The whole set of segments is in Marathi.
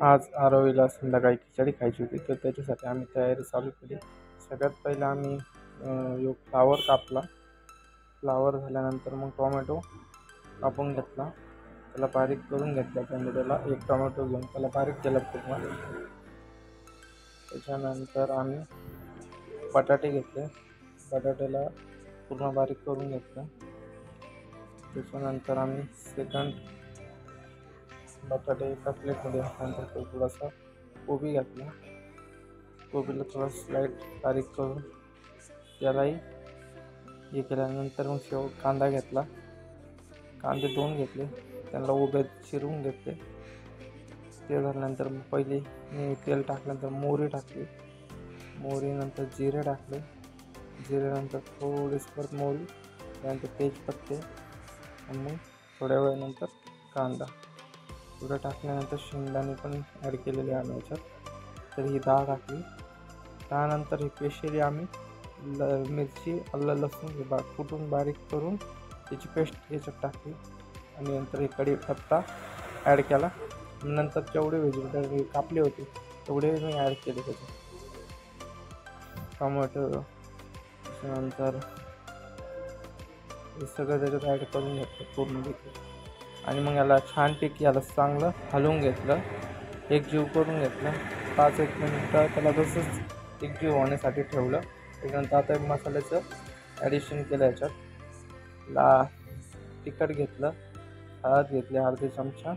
आज आरोहीला संध्याकाळी खिचडी खायची होती, तर त्याच्यासाठी आम्ही तयारी चालू केली. सगळ्यात पहिलं आम्ही फ्लावर कापला. फ्लावर झाल्यानंतर मग टोमॅटो कापून घेतला, त्याला बारीक करून घेतला. टोमॅटोला एक टोमॅटो घेऊन त्याला बारीक केलं पूर्ण. त्याच्यानंतर आम्ही बटाटे घेतले, बटाट्याला पूर्ण बारीक करून घेतलं. त्याच्यानंतर आम्ही सेकंड बटाटे एका प्लेटमध्ये घातल्यानंतर तो थोडासा कोबी घातला. कोबीला थोडा स्लाईट बारीक करून त्यालाही हे केल्यानंतर मग कांदा घेतला. कांदे 2 घेतले, त्यांना उभे चिरून घेतले. ते झाल्यानंतर मग पहिले मी तेल टाकल्यानंतर मोहरी टाकली. मोहरीनंतर जिरे टाकले. जिऱ्यानंतर थोडीशी परत मोहरी, त्यानंतर तेजपत्ते आणि मग थोड्या वेळानंतर कांदा. थोडं टाकल्यानंतर शेंगदाणे पण ॲड केलेले आम्ही याच्यात. तर ही डाळ टाकली. त्यानंतर ही स्पेशली आम्ही मिरची, आलं, लसूण कुटून बारीक करून त्याची पेस्ट याच्यात टाकली. आणि नंतर हे कढीपत्ता ॲड केला. नंतर जेवढे व्हेजिटेबल कापले होते तेवढे मी ॲड केले त्याच्यात. टोमॅटो त्याच्यानंतर हे सगळं त्याच्यात ॲड करून घेतलं पूर्ण देखील. आणि मग याला छानपैकी चांगलं हलवून घेतलं, एकजीव करून घेतलं. 5-1 मिनिटं त्याला तसंच एकजीव होण्यासाठी ठेवलं. त्याच्यानंतर आता मसाल्याचं ॲडिशन केलं. याच्यात तिखट घेतलं, हळद घेतली अर्धा चमचा,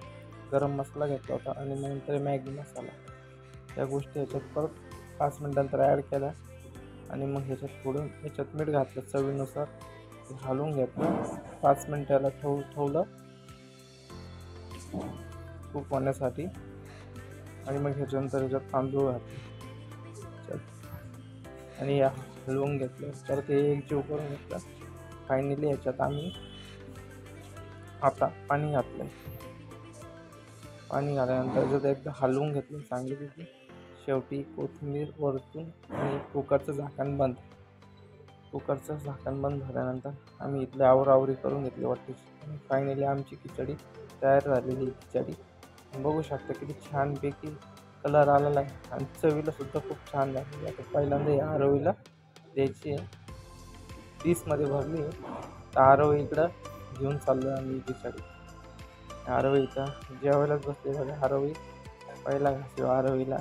गरम मसाला घेतला होता आणि नंतर मॅगी मसाला. त्या गोष्टी याच्यात परत 5 मिनिटांनंतर ॲड केल्या. आणि मग याच्यात मीठ घातलं चवीनुसार. हलवून घेतलं, 5 मिनिटाला ठेवलं कुक होण्यासाठी. आणि मग ह्याच्यानंतर याच्यात तांदूळ घातले आणि हलवून घेतलं. तर ते एकजीव करून घेतलं. फायनली याच्यात आम्ही आता पाणी घातलं. पाणी घातल्यानंतर याच्यात एकदा हलवून घेतलं चांगल्यापैकी. शेवटी कोथिंबीर वरतून आणि कुकरचं झाकण बंद. कुकरचं झाकण बंद झाल्यानंतर आम्ही इथले आवरावरी करून घेतली वाटीची. फायनली आमची खिचडी तयार झालेली. खिचडी बघू शकता किती छानपैकी कलर आलेला आहे आणि चवीला सुद्धा खूप छान लागली. आता पहिल्यांदा या आरोहीला द्यायची आहे. डिशमध्ये भरली. तर आरोही इकडं घेऊन चाललो आहे आम्ही खिचडी. आरोही इथं जेवायलाच बसले बघा. आरोही पहिला घास आरोहीला